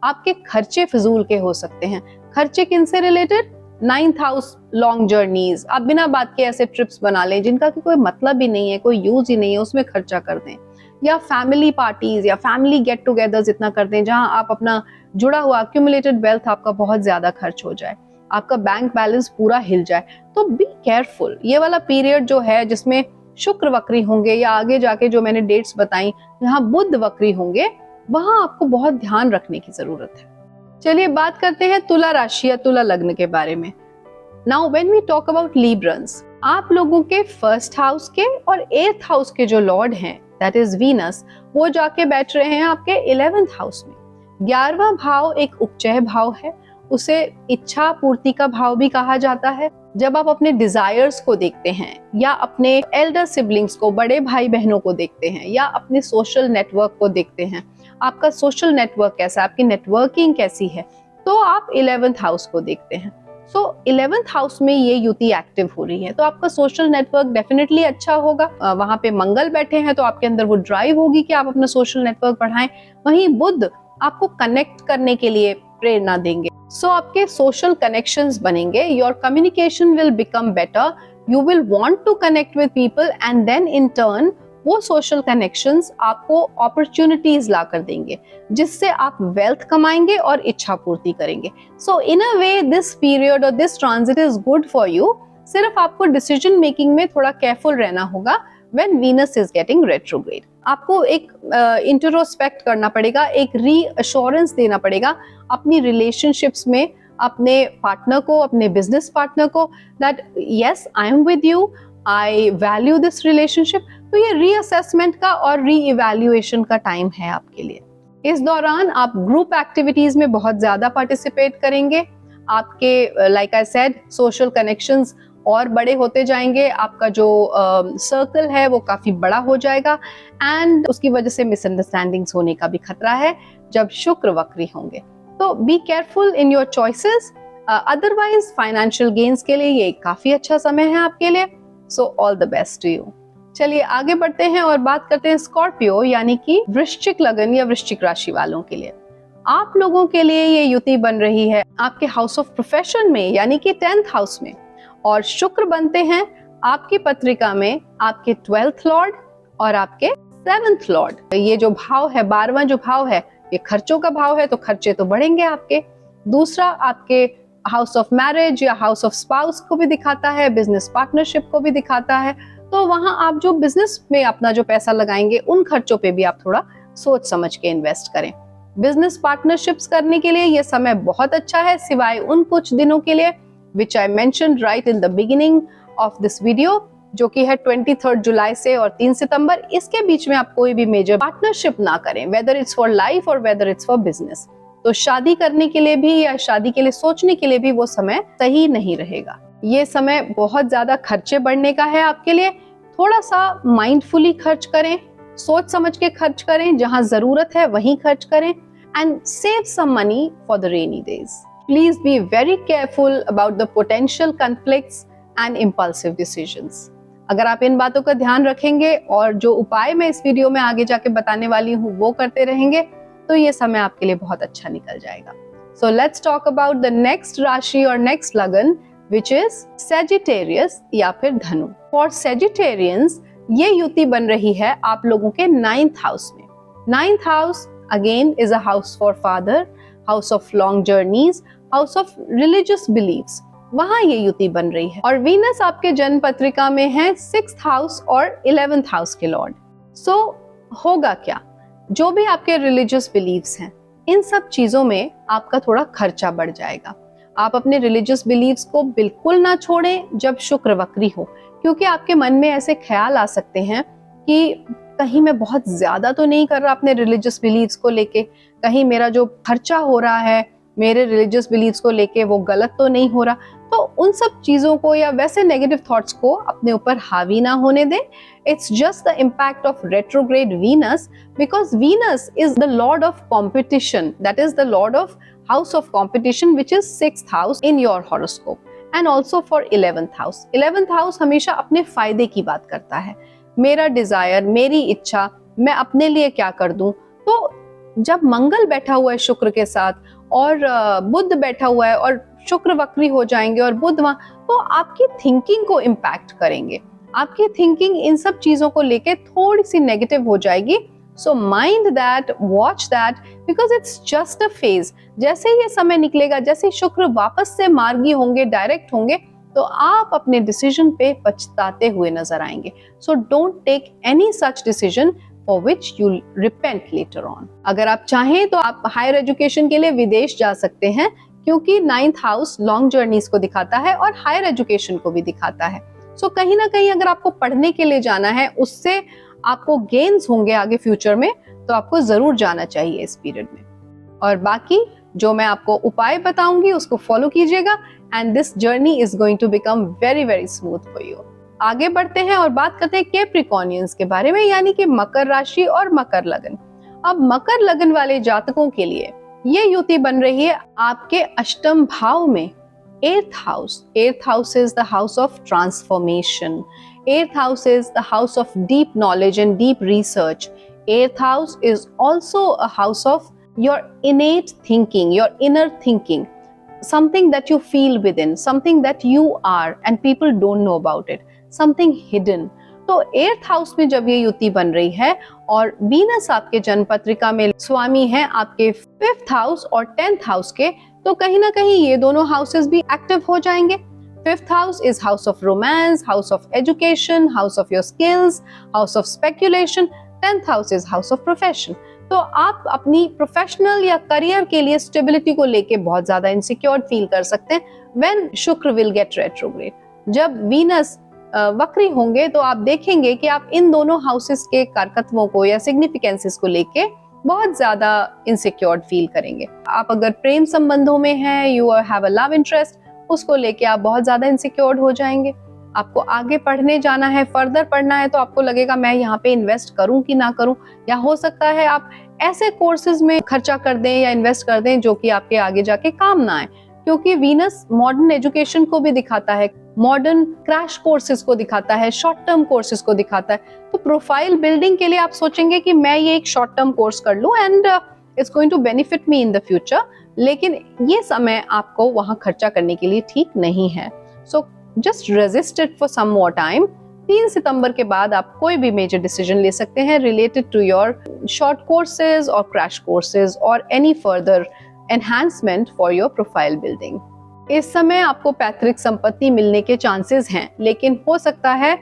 आपके खर्चे फिजूल के हो सकते हैं. खर्चे किनसे related? 9th house, long journeys. आप बिना बात के ऐसे ट्रिप्स बना लें जिनका कि कोई मतलब ही नहीं है, कोई यूज ही नहीं है, उसमें खर्चा कर दें. या फैमिली पार्टीज या फैमिली गेट टुगेदर्स इतना कर दें जहां आप अपना जुड़ा हुआ एक्यूमुलेटेड वेल्थ आपका बहुत ज्यादा खर्च हो जाए, आपका बैंक बैलेंस पूरा हिल जाए. तो बी केयरफुल. ये वाला पीरियड जो है जिसमें शुक्र वक्री होंगे या आगे जाके जो मैंने डेट्स बताई जहां बुध वक्री होंगे, वहां आपको बहुत ध्यान रखने की जरूरत है. चलिए बात करते हैं तुला राशि या तुला लग्न के बारे में. Now when we talk about Librans, आप लोगों के 1st हाउस के और 8th हाउस के जो लॉर्ड हैं, दैट इज वीनस, वो जाके बैठ रहे हैं आपके 11th हाउस में. 11वां भाव एक उपचय भाव है, उसे इच्छा पूर्ति का भाव भी कहा जाता है. जब आप अपने डिजायर्स को देखते हैं या अपने एल्डर सिबलिंग्स को, बड़े भाई बहनों को देखते हैं या अपने सोशल नेटवर्क को देखते हैं, आपका सोशल नेटवर्क कैसा है, आपकी नेटवर्किंग कैसी है, तो आप 11th हाउस को देखते हैं. सो 11th हाउस में ये युति एक्टिव हो रही है तो आपका सोशल नेटवर्क डेफिनेटली अच्छा होगा. वहां पे मंगल बैठे हैं तो आपके अंदर वो ड्राइव होगी कि आप अपना सोशल नेटवर्क बढ़ाएं. वहीं बुध आपको कनेक्ट करने के लिए प्रेरणा देंगे. सो आपके सोशल कनेक्शंस बनेंगे. Your communication will become better. You will want to connect with people and then in turn वो सोशल कनेक्शंस आपको अपॉर्चुनिटीज ला कर देंगे जिससे आप वेल्थ कमाएंगे और इच्छा पूर्ति करेंगे. सो इन अ वे दिस पीरियड और this transit is good for you. सिर्फ आपको डिसीजन मेकिंग में थोड़ा केयरफुल रहना होगा when Venus is getting retrograde. आपको एक इंट्रोस्पेक्ट करना पड़ेगा, एक रीअश्योरेंस देना पड़ेगा अपनी रिलेशनशिप्स में, अपने पार्टनर को, अपने बिजनेस पार्टनर को, that yes I am with you, I value this relationship. तो ये रीअसेसमेंट का और रीइवैल्यूएशन का टाइम है आपके लिए. इस दौरान आप ग्रुप एक्टिविटीज में बहुत ज्यादा पार्टिसिपेट करेंगे. आपके like I said social connections और बड़े होते जाएंगे. आपका जो सर्कल है वो काफी बड़ा हो जाएगा एंड उसकी वजह से मिसअंडरस्टैंडिंग्स होने का भी खतरा है जब शुक्र वक्री होंगे. तो be careful in your choices. Otherwise financial gains के लिए ये काफी अच्छा समय है आपके लिए. So all the best to you. चलिए आगे बढ़ते हैं और बात करते हैं स्कॉर्पियो यानी कि वृश्चिक लगन या वृश्चिक राशि वालों के लिए. आप लोगों के लिए ये युति बन रही है आपके हाउस ऑफ प्रोफेशन में यानी कि 10th हाउस में, और शुक्र बनते हैं आपकी पत्रिका में आपके 12th लॉर्ड और आपके सेवंथ लॉर्ड, ये जो भाव है, 12वां जो भाव है, ये खर्चों का भाव है, तो खर्चे तो बढ़ेंगे आपके। दूसरा आपके हाउस ऑफ मैरिज या हाउस ऑफ स्पाउस को भी दिखाता है, बिजनेस पार्टनरशिप को भी दिखाता है। तो वहां आप जो बिजनेस में अपना जो पैसा लगाएंगे उन खर्चों पे भी आप थोड़ा सोच समझ के इन्वेस्ट करें। बिजनेस पार्टनरशिप्स करने के लिए ये समय बहुत अच्छा है, सिवाय उन कुछ दिनों के लिए which I mentioned right in the beginning of this video, जो कि है 23 जुलाई से और 3 सितंबर। इसके बीच में आप कोई भी मेजर पार्टनरशिप ना करें, वेदर इट्स फॉर लाइफ और वेदर इट्स फॉर बिजनेस। तो शादी करने के लिए भी या शादी के लिए सोचने के लिए भी वो समय सही नहीं रहेगा। ये समय बहुत ज्यादा खर्चे बढ़ने का है आपके लिए। थोड़ा सा माइंडफुली खर्च करें, सोच समझ के खर्च करें, जहां जरूरत है वहीं खर्च करें, and save some money for the rainy days. Please be very careful about the potential conflicts and impulsive decisions. अगर आप इन बातों का ध्यान रखेंगे और जो उपाय मैं इस वीडियो में आगे जाके बताने वाली हूँ वो करते रहेंगे, तो ये समय आपके लिए बहुत अच्छा निकल जाएगा। So let's talk about the next राशि और नेक्स्ट लगन, विच इज सेजिटेरियस या फिर धनु। फॉर सेजिटेरियंस ये युति बन रही है आप लोगों के 9th हाउस में। 9th house again is a house for father, house of long journeys, house of religious beliefs, वहां ये युति बन रही है। और वीनस आपके जन्म पत्रिका में है 6th हाउस और 11th हाउस के लॉर्ड। सो होगा क्या, जो भी आपके रिलीजियस बिलीव्स हैं, इन सब चीजों में आपका थोड़ा खर्चा बढ़ जाएगा। आप अपने रिलीजियस बिलीव्स को बिल्कुल ना छोड़ें जब शुक्र वक्री हो, क्योंकि आपके मन में ऐसे ख्याल आ सकते हैं कि कहीं मैं बहुत ज्यादा तो नहीं कर रहा अपने रिलीजियस बिलीव्स को लेके, कहीं मेरा जो खर्चा हो रहा है मेरे रिलीजियस बिलीव्स को लेके वो गलत तो नहीं हो रहा। तो उन सब चीजों को या वैसे नेगेटिव थॉट्स को अपने ऊपर हावी ना होने दें। It's just the impact of retrograde Venus, because Venus is the Lord of competition, that is the Lord of house of competition which is 6th house in your horoscope, and also for 11th house. 11th house हमेशा अपने फायदे की बात करता है, मेरा Dzire, मेरी इच्छा, मैं अपने लिए क्या कर दूं। तो जब मंगल बैठा हुआ है शुक्र के साथ और बुध बैठा हुआ है और शुक्र वक्री हो जाएंगे और बुध वहां, तो आपकी थिंकिंग को इम्पैक्ट करेंगे। आपकी थिंकिंग इन सब चीजों को लेके थोड़ी सी नेगेटिव हो जाएगी। So mind that, watch that, because it's just a phase. जैसे ये समय निकलेगा, जैसे शुक्र वापस से मार्गी होंगे, डायरेक्ट होंगे, तो आप अपने डिसीजन पे पछताते हुए नजर आएंगे। So don't take any such decision for which you'll repent later on. अगर आप चाहें तो आप हायर एजुकेशन के लिए विदेश जा सकते हैं, क्योंकि 9th हाउस लॉन्ग जर्नीज को दिखाता है और हायर एजुकेशन को भी दिखाता है। सो कहीं ना कहीं अगर आपको पढ़ने के लिए जाना है, उससे आपको गेन्स होंगे आगे फ्यूचर में, तो आपको जरूर जाना चाहिए इस पीरियड में। और बाकी जो मैं आपको उपाय बताऊंगी उसको फॉलो कीजिएगा, and this journey is going to become very very smooth for you. आगे बढ़ते हैं और बात करते हैं कैप्रिकॉर्नियंस के बारे में, यानी कि मकर राशि और मकर लगन। अब मकर लगन वाले जातकों के लिए ये युति बन रही है आपके अष्टम भाव में, 8th house. 8th house is the house of transformation, 8th house is the house of deep knowledge and deep research. 8th house is also a house of your इनेट thinking, your inner thinking, something that you feel within, something that you are and people don't know about it, something hidden. तो 8th house में जब ये युति बन रही है और Venus आपके जन्म पत्रिका में स्वामी है आपके 5th हाउस और 10th हाउस के, तो कहीं ना कहीं ये दोनों हाउसेस भी एक्टिव हो जाएंगे। 5th house is house of romance, house of education, house of your skills, house of speculation. 10th house is house of profession. तो आप अपनी प्रोफेशनल या करियर के लिए स्टेबिलिटी को लेके बहुत ज्यादा इनसिक्योर फील कर सकते हैं व्हेन शुक्र विल गेट रेट्रोग्रेड। जब वीनस वक्री होंगे तो आप देखेंगे कि आप इन दोनों हाउसेस के कारकत्वों को या सिग्निफिकेंसेस को लेके बहुत ज्यादा इनसिक्योर फील करेंगे। आप अगर प्रेम संबंधों में हैं, you have a love interest, उसको लेके आप बहुत ज्यादा इनसिक्योर हो जाएंगे। आपको आगे पढ़ने जाना है, फर्दर पढ़ना है, तो आपको लगेगा मैं यहाँ पे इन्वेस्ट करूं कि ना करूं, या हो सकता है आप ऐसे कोर्सेज में खर्चा कर दें या इन्वेस्ट कर दें जो कि आपके आगे जाके काम ना आए, क्योंकि वीनस मॉडर्न एजुकेशन को भी दिखाता है, मॉडर्न क्रैश कोर्सेज को दिखाता है, शॉर्ट टर्म कोर्सेज को दिखाता है। तो प्रोफाइल बिल्डिंग के लिए आप सोचेंगे कि मैं ये एक शॉर्ट टर्म कोर्स कर लूं and it's going to benefit me in the future, लेकिन ये समय आपको वहां खर्चा करने के लिए ठीक नहीं है। सो just resist it for some more time, 3 सितंबर के बाद आप कोई भी मेजर डिसीजन ले सकते हैं related to your short courses और क्रैश कोर्सेज और any further enhancement for your profile building. इस समय आपको पैतृक संपत्ति मिलने के चांसेस हैं, लेकिन हो सकता है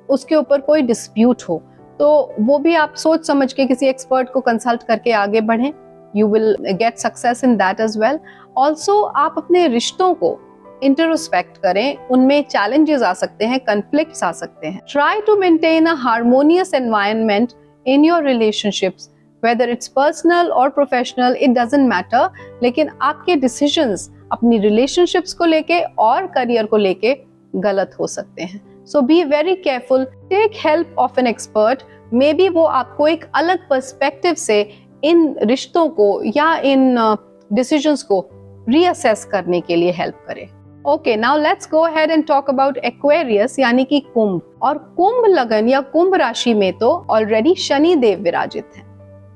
उसके ऊपर कोई डिस्प्यूट हो, तो वो भी आप सोच समझ के किसी एक्सपर्ट को कंसल्ट करके आगे बढ़ें। You will get success in that as well. Also आप अपने रिश्तों को इंटरोस्पेक्ट करें, उनमें चैलेंजेस आ सकते हैं, कन्फ्लिक्ट्स आ सकते हैं। Try to maintain a harmonious environment in your relationships, whether it's personal और प्रोफेशनल, इट डजंट मैटर, लेकिन आपके डिसीजंस अपनी रिलेशनशिप्स को लेके और करियर को लेके गलत हो सकते हैं। So be very careful, take help of an expert, maybe वो आपको एक अलग पर्सपेक्टिव से इन रिश्तों को या इन डिसीजंस को रीअसेस करने के लिए हेल्प करे। Okay, now let's go ahead and talk about Aquarius यानी कि कुंभ। और कुंभ लगन या कुंभ राशि में तो ऑलरेडी शनि देव विराजित हैं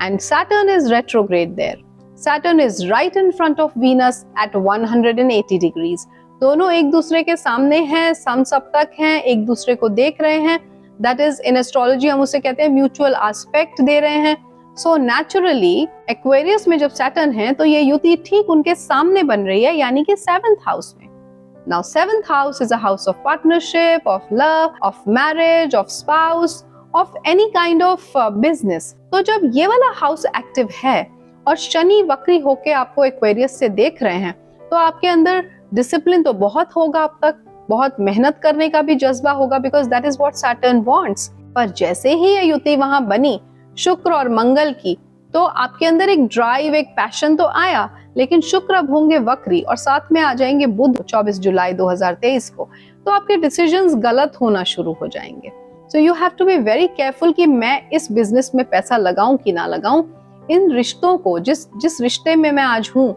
and Saturn is retrograde there. Saturn is right in front of Venus at 180 degrees. दोनों एक दूसरे के सामने हैं, समसप्तक हैं, एक दूसरे को देख रहे हैं। दैट इज इन एस्ट्रोलॉजी हम उसे कहते हैं म्यूचुअल एस्पेक्ट दे रहे हैं। सो नेचुरली एक्वेरियस में जब सैटर्न है तो ये युति ठीक उनके सामने बन रही है, यानी कि 7th हाउस में। Now 7th house is a house of partnership, of love, of marriage, of spouse, of any kind of business. तो जब ये वाला हाउस एक्टिव है और शनि वक्री होके आपको एक्वेरियस से देख रहे हैं, तो आपके अंदर डिसिप्लिन तो बहुत होगा, अब तक बहुत मेहनत करने का भी जज्बा होगा, because that is what Saturn wants. पर जैसे ही ये युति वहां बनी शुक्र और मंगल की, तो आपके अंदर एक ड्राइव, एक पैशन तो आया, लेकिन शुक्र अब होंगे वक्री और साथ में आ जाएंगे बुध 24 जुलाई 2023 को, तो आपके डिसीजंस गलत होना शुरू हो जाएंगे। So you have to be very careful कि मैं इस बिजनेस में पैसा लगाऊं कि ना लगाऊं। इन रिश्तों को, जिस रिश्ते में मैं आज हूं,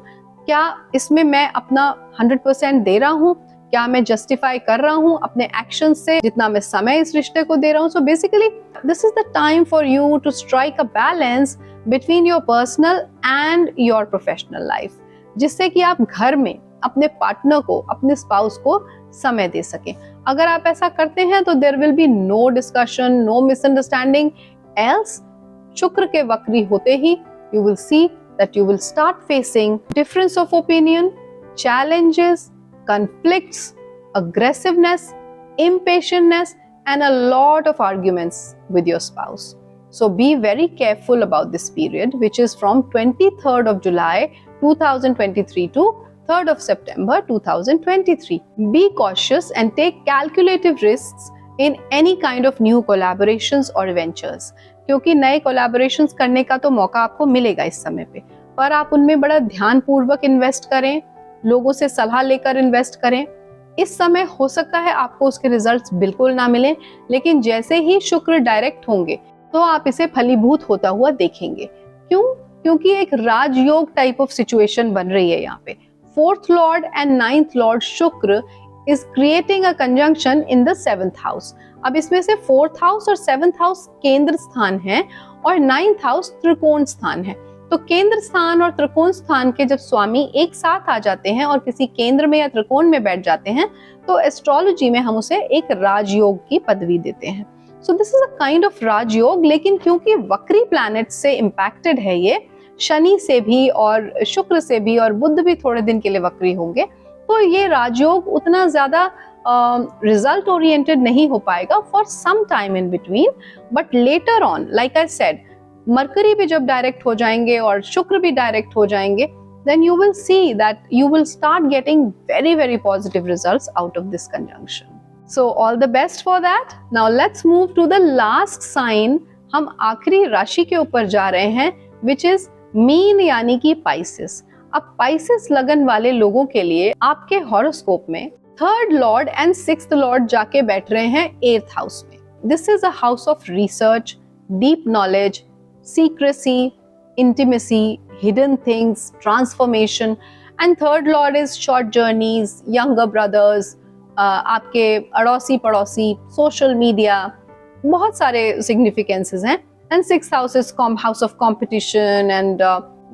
क्या इसमें मैं अपना 100% दे रहा हूं, क्या मैं जस्टिफाई कर रहा हूं अपने एक्शन से, जितना मैं समय इस रिश्ते को दे रहा हूं। So basically this is the time for you to strike a balance between your personal and your professional life, जिससे कि आप घर में अपने पार्टनर को, अपने स्पाउस को समय दे सकें। अगर आप ऐसा करते हैं तो there will be no discussion, no misunderstanding. Else Shukra के वक्री होते ही you will see that you will start facing difference of opinion, challenges, conflicts, aggressiveness, impatientness, and a lot of arguments with your spouse. So be very careful about this period, which is from 23rd of July 2023 to 3rd of September 2023. Be cautious and take calculative risks in any kind of new collaborations or ventures. क्योंकि नए collaborations करने का तो मौका आपको मिलेगा इस समय पे, पर आप उनमें बड़ा ध्यानपूर्वक इन्वेस्ट करें, लोगों से सलाह लेकर इन्वेस्ट करें। इस समय हो सकता है आपको उसके रिजल्ट्स बिल्कुल ना मिले, लेकिन जैसे ही शुक्र डायरेक्ट होंगे तो आप इसे फलीभूत होता हुआ देखेंगे। क्यों? क्योंकि एक राजयोग टाइप ऑफ सिचुएशन बन रही है यहाँ पे। 4th lord and 9th lord Shukra is creating a conjunction in the 7th house. अब इसमें से 4th हाउस और 7th हाउस केंद्र स्थान है और 9th हाउस त्रिकोण स्थान है। तो केंद्र स्थान और त्रिकोण स्थान के जब स्वामी एक साथ आ जाते हैं और किसी केंद्र में या त्रिकोण में बैठ जाते हैं, तो एस्ट्रोलॉजी में हम उसे एक राजयोग की पदवी देते हैं। So this is a kind of rajyoga, लेकिन क्योंकि वक्री प्लैनेट से इम्पैक्टेड है, ये शनि से भी और शुक्र से भी और बुध भी थोड़े दिन के लिए वक्री होंगे, तो ये राजयोग उतना ज्यादा रिजल्ट ओरिएंटेड नहीं हो पाएगा for some time in between. But later on, like I said, Mercury भी जब डायरेक्ट हो जाएंगे और शुक्र भी डायरेक्ट हो जाएंगे, then you will see that you will start getting very, very positive results out of this conjunction. So all the best for that. Now let's move to the last sign. हम आखिरी राशि के ऊपर जा रहे हैं, which is मीन यानी कि पाइसेस। अब पाइसेस लगन वाले लोगों के लिए आपके हॉरोस्कोप में 3rd Lord and 6th Lord जाके बैठ रहे हैं 8th हाउस में। This is a house of research, deep knowledge, secrecy, intimacy, hidden things, transformation, and 3rd lord is short journeys, younger brothers, आपके अड़ोसी पड़ोसी, social media, बहुत सारे significances हैं। And 6th house is house of competition and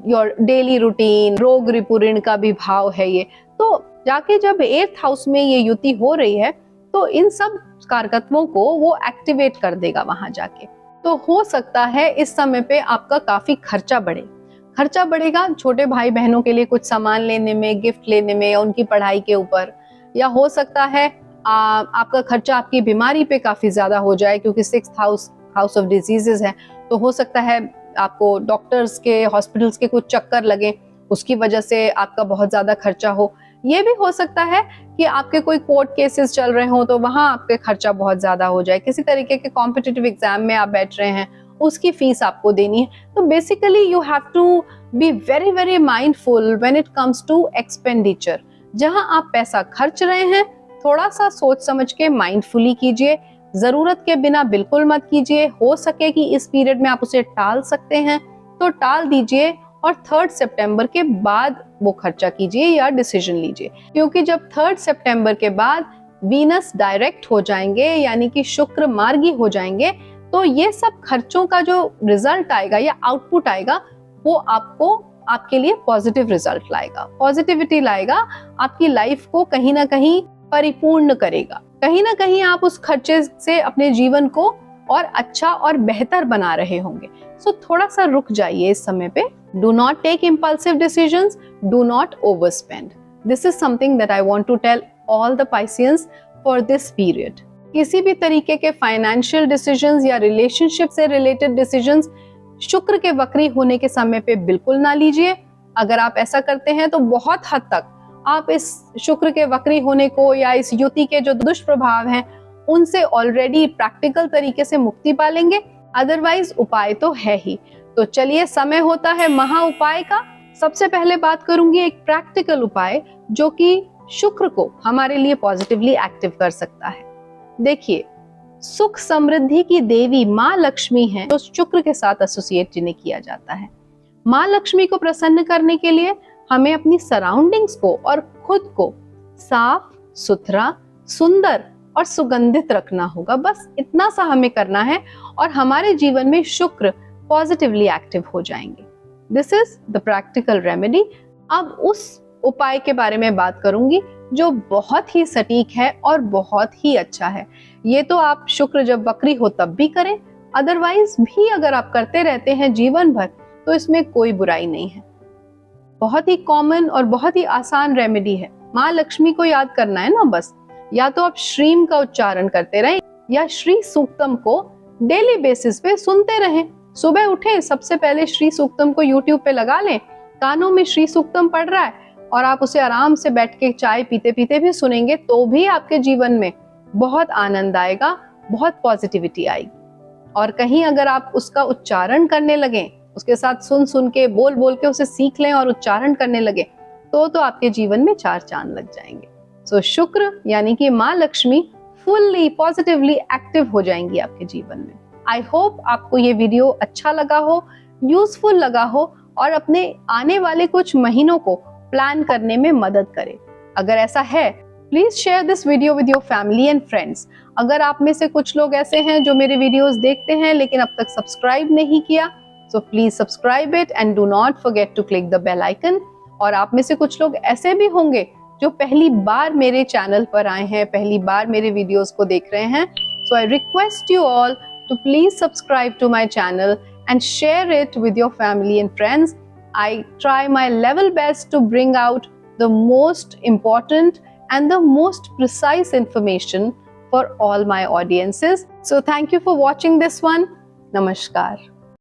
your daily routine, रोग रिपुऋण का भी भाव है ये। तो जाके जब 8th हाउस में ये युति हो रही है, तो इन सब कारकत्वों को वो एक्टिवेट कर देगा वहां जाके। तो हो सकता है इस समय पे आपका काफी खर्चा बढ़ेगा छोटे भाई बहनों के लिए कुछ सामान लेने में, गिफ्ट लेने में, या उनकी पढ़ाई के ऊपर। या हो सकता है आपका खर्चा आपकी बीमारी पे काफी ज्यादा हो जाए, क्योंकि 6th हाउस ऑफ डिजीजेस है। तो हो सकता है आपको डॉक्टर्स के, हॉस्पिटल्स के कुछ चक्कर लगे, उसकी वजह से आपका बहुत ज्यादा खर्चा हो। ये भी हो सकता है कि आपके कोई कोर्ट केसेस चल रहे हो तो वहां आपके खर्चा बहुत ज्यादा हो जाए। किसी तरीके के कॉम्पिटिटिव एग्जाम में आप बैठ रहे हैं, उसकी फीस आपको देनी है। तो basically you have to be very very mindful when it comes to expenditure. जहां आप पैसा खर्च रहे हैं, थोड़ा सा सोच समझ के माइंडफुली कीजिए। जरूरत के बिना बिल्कुल मत कीजिए। हो सके कि इस पीरियड में आप उसे टाल सकते हैं तो टाल दीजिए, और 3 सितंबर के बाद वो खर्चा कीजिए या डिसीजन लीजिए। क्योंकि जब 3 सितंबर के बाद वीनस डायरेक्ट हो जाएंगे, यानी कि शुक्र मार्गी हो जाएंगे, तो ये सब खर्चों का जो रिजल्ट आएगा या आउटपुट आएगा, वो आपके लिए पॉजिटिव रिजल्ट लाएगा, पॉजिटिविटी लाएगा, आपकी लाइफ को कहीं ना कहीं परिपूर्ण करेगा। कहीं ना कहीं आप उस खर्चे से अपने जीवन को और अच्छा और बेहतर बना रहे होंगे। सो थोड़ा सा रुक जाइए इस समय पे। Do not take impulsive decisions. Do not overspend. This is something that I want to tell all the Pisceans for this period. किसी भी तरीके के फाइनेंशियल डिसीजंस या रिलेशनशिप से रिलेटेड डिसीजंस शुक्र के वक्री होने के समय पे बिल्कुल ना लीजिए। अगर आप ऐसा करते हैं तो बहुत हद तक आप इस शुक्र के वक्री होने को या इस युति के जो दुष्प्रभाव हैं उनसे ऑलरेडी प्रैक्टिकल तरीके से मुक्ति पा लेंगे। अदरवाइज उपाय तो है ही। तो चलिए, समय होता है महा उपाय का। सबसे पहले बात करूंगी एक प्रैक्टिकल उपाय जो कि शुक्र को हमारे लिए पॉजिटिवली एक्टिव कर सकता है। देखिए, सुख समृद्धि की देवी माँ लक्ष्मी है, तो शुक्र के साथ एसोसिएट जिन्हें किया जाता है। माँ लक्ष्मी को प्रसन्न करने के लिए हमें अपनी सराउंडिंग्स को और खुद को साफ सुथरा, सुंदर और सुगंधित रखना होगा। बस इतना सा हमें करना है और हमारे जीवन में शुक्र पॉजिटिवली एक्टिव हो जाएंगे। This is the practical remedy. अब उस उपाय के बारे में बात करूंगी जो बहुत ही सटीक है और बहुत ही अच्छा है। ये तो आप शुक्र जब वक्री हो तब भी करें, अदरवाइज भी अगर आप करते रहते हैं जीवन भर तो इसमें कोई बुराई नहीं है। बहुत ही कॉमन और बहुत ही आसान रेमेडी है। माँ लक्ष्मी को याद करना है ना, बस या तो आप श्रीम का उच्चारण करते रहें या श्री सूक्तम को डेली बेसिस पे सुनते रहें। सुबह उठे, सबसे पहले श्री सूक्तम को YouTube पे लगा लें, कानों में श्री सूक्तम पढ़ रहा है और आप उसे आराम से बैठ के चाय पीते पीते भी सुनेंगे तो भी आपके जीवन में बहुत आनंद आएगा, बहुत पॉजिटिविटी आएगी। और कहीं अगर आप उसका उच्चारण करने लगें, उसके साथ सुन सुन के, बोल बोल के उसे सीख लें और उच्चारण करने लगे तो आपके जीवन में 4 चांद लग जाएंगे। सो शुक्र यानी कि माँ लक्ष्मी फुल्ली पॉजिटिवली एक्टिव हो जाएंगी आपके जीवन में। आई होप आपको ये वीडियो अच्छा लगा हो, यूजफुल लगा हो और अपने आने वाले कुछ महीनों को प्लान करने में मदद करे। अगर ऐसा है, please share this video with your family and friends. अगर आप में से कुछ लोग ऐसे हैं जो मेरे वीडियोस देखते हैं लेकिन अब तक सब्सक्राइब नहीं किया, so please subscribe it and do not forget to click the bell icon. और आप में से कुछ लोग ऐसे भी होंगे जो पहली बार मेरे चैनल पर आए हैं, पहली बार मेरे वीडियोस को देख रहे हैं, so I request you all to please subscribe to my channel and share it with your family and friends. I try my level best to bring out the most important and the most precise information for all my audiences. So thank you for watching this one. Namaskar.